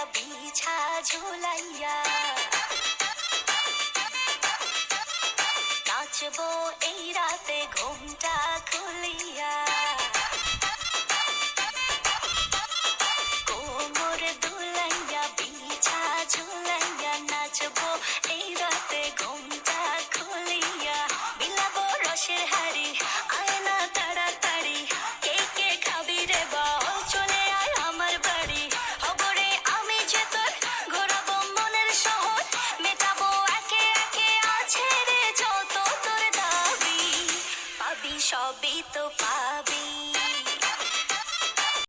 বিছা ঝুলাইয়া নাচবো এই রাতে ঘুমটা খুলিয়া কোমর দুলাইয়া বিছা ঝুলাইয়া নাচবো